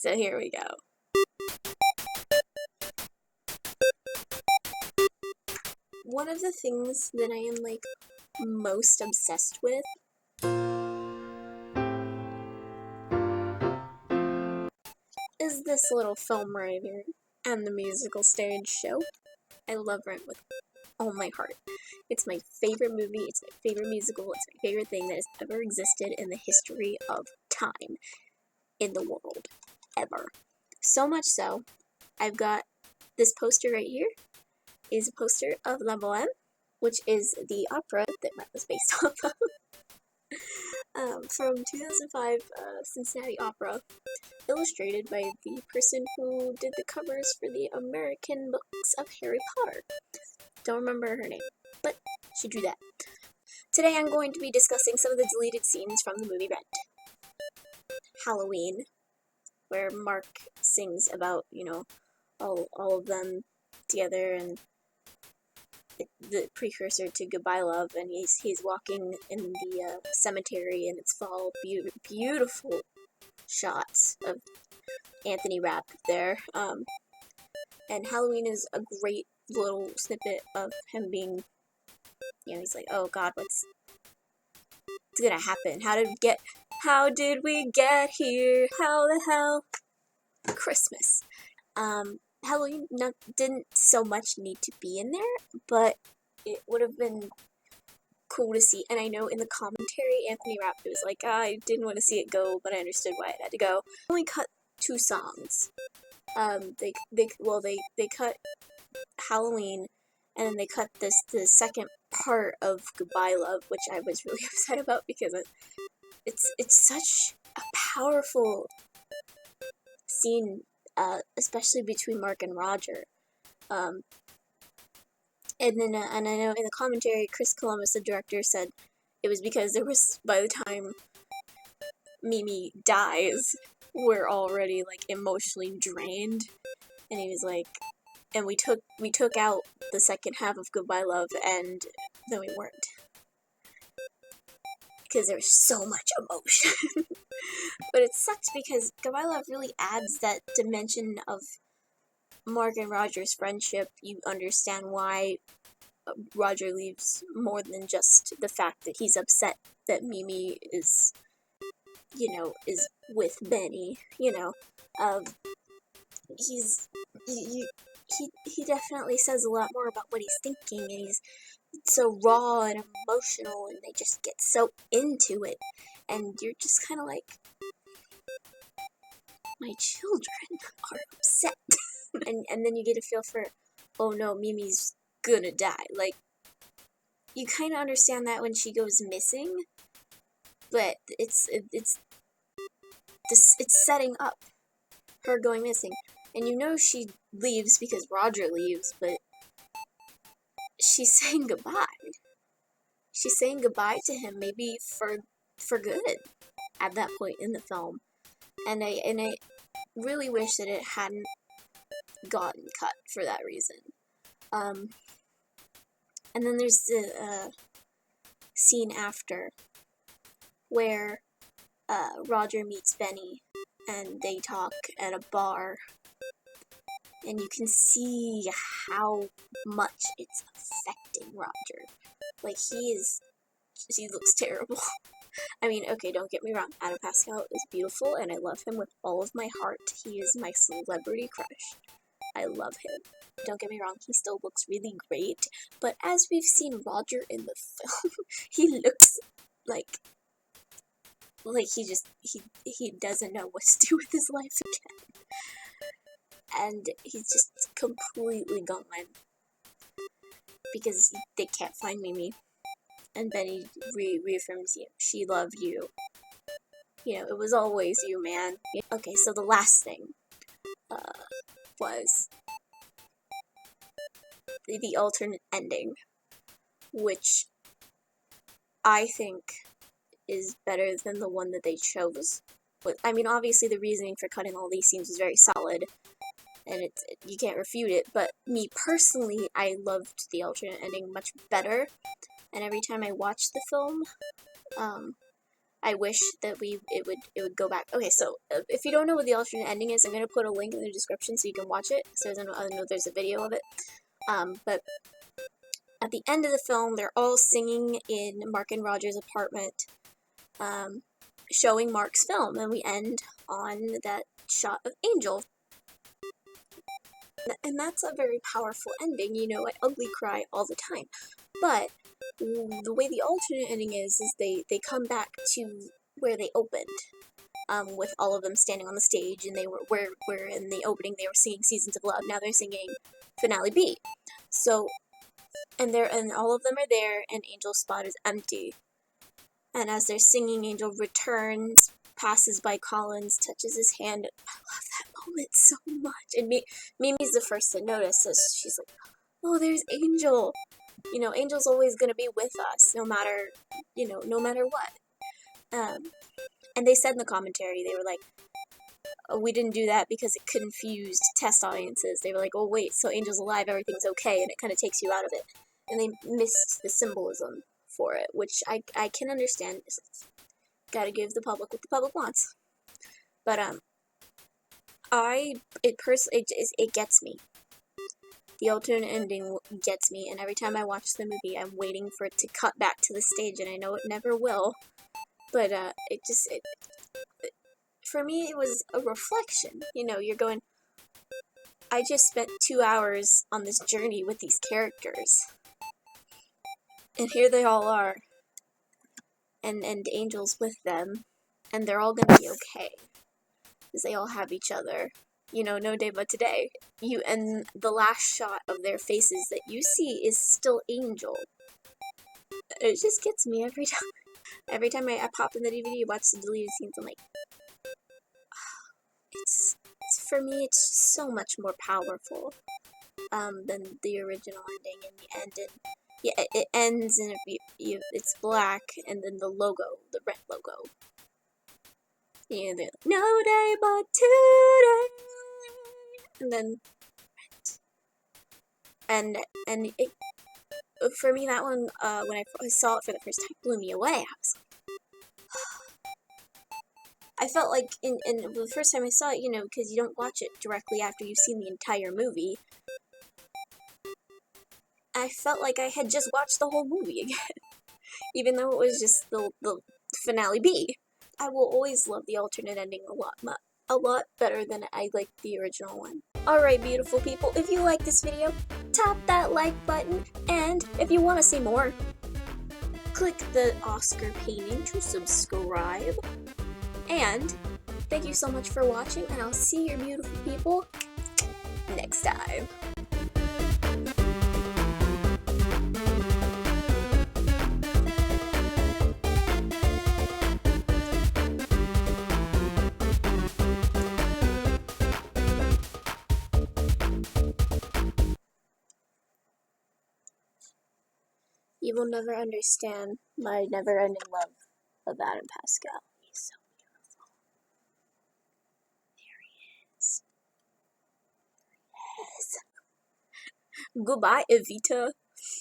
So here we go. One of the things that I am like most obsessed with is this little film writer and the musical stage show. I love Rent with all my heart. It's my favorite movie, it's my favorite musical, it's my favorite thing that has ever existed in the history of time in the world, ever. So much so, I've got this poster right here, is a poster of La Boheme, which is the opera that Rent was based off of. From 2005 Cincinnati Opera, illustrated by the person who did the covers for the American books of Harry Potter. Don't remember her name, but she drew that. Today I'm going to be discussing some of the deleted scenes from the movie Rent. Halloween, where Mark sings about, all of them together, and the precursor to Goodbye Love, and he's walking in the cemetery, and it's fall, beautiful shots of Anthony Rapp there. And Halloween is a great little snippet of him being, he's like, oh god, what's gonna happen? How did we get here? How the hell? Christmas. Halloween didn't so much need to be in there, but it would have been cool to see. And I know in the commentary, Anthony Rapp was like, I didn't want to see it go, but I understood why it had to go. They only cut 2 songs. They cut Halloween, and then they cut the second part of Goodbye Love, which I was really upset about because it's such a powerful scene, especially between Mark and Roger. And I know in the commentary, Chris Columbus, the director, said it was because by the time Mimi dies, we're already like emotionally drained, and he was like, and we took out the second half of Goodbye Love, and then we weren't, because there was so much emotion. But it sucks because Goodbye Love really adds that dimension of Mark and Roger's friendship. You understand why Roger leaves more than just the fact that he's upset that Mimi is with Benny. He definitely says a lot more about what he's thinking, and he's so raw and emotional, and they just get so into it, and you're just kind of like, my children are upset. and then you get a feel for, oh no, Mimi's gonna die. Like, you kind of understand that when she goes missing, but it's setting up her going missing. And she leaves because Roger leaves, but she's saying goodbye. She's saying goodbye to him, maybe for good, at that point in the film. And I really wish that it hadn't gotten cut for that reason. And then there's the scene after, where Roger meets Benny, and they talk at a bar, and you can see how much it's affecting Roger. Like, he looks terrible. I mean, okay, don't get me wrong, Adam Pascal is beautiful, and I love him with all of my heart. He is my celebrity crush. I love him. Don't get me wrong, he still looks really great, but as we've seen Roger in the film, he looks like he doesn't know what to do with his life again. And he's just completely gone. Because they can't find Mimi. And Benny reaffirms you. She loved you. It was always you, man. Okay, so the last thing was the alternate ending, which I think is better than the one that they chose. I mean, obviously the reasoning for cutting all these scenes was very solid, and you can't refute it, but me personally, I loved the alternate ending much better, and every time I watch the film, I wish that it would go back. Okay, so if you don't know what the alternate ending is, I'm gonna put a link in the description so you can watch it. So I know there's a video of it. But at the end of the film, they're all singing in Mark and Roger's apartment, showing Mark's film, and we end on that shot of Angel. And that's a very powerful ending. You know, I ugly cry all the time. But the way the alternate ending is they come back to where they opened, with all of them standing on the stage, and they where in the opening they were singing Seasons of Love. Now they're singing Finale B. So, and all of them are there, and Angel's spot is empty. And as they're singing, Angel returns, passes by Collins, touches his hand. I love that moment so much. And Mimi's the first to notice this. She's like, "Oh, there's Angel." You know, Angel's always gonna be with us, no matter what. And they said in the commentary, they were like, "Oh, we didn't do that because it confused test audiences." They were like, "Oh wait, so Angel's alive, everything's okay," and it kind of takes you out of it. And they missed the symbolism for it, which I can understand. Gotta give the public what the public wants. But it gets me. The alternate ending gets me, and every time I watch the movie, I'm waiting for it to cut back to the stage, and I know it never will. But for me, it was a reflection. You know, you're going, I just spent 2 hours on this journey with these characters, and here they all are, and Angel's with them, and they're all gonna be okay, because they all have each other. You know, no day but today. And the last shot of their faces that you see is still Angel. It just gets me every time. Every time I pop in the DVD, watch the deleted scenes, I'm like, it's for me, it's just so much more powerful than the original ending. In the end, and yeah, it ends and it's black, and then the logo, the red logo. Yeah, they're like, no day but today. And then, and it, for me, that one, when I saw it for the first time, blew me away. I was like, I felt like, the first time I saw it, you know, because you don't watch it directly after you've seen the entire movie, I felt like I had just watched the whole movie again, even though it was just the finale B. I will always love the alternate ending a lot better than I like the original one. Alright, beautiful people, if you like this video, tap that like button, and if you want to see more, click the Oscar painting to subscribe. And thank you so much for watching, and I'll see you beautiful people next time. You will never understand my never-ending love of Adam Pascal. He's so beautiful. There he is. Yes. Goodbye, EVITA.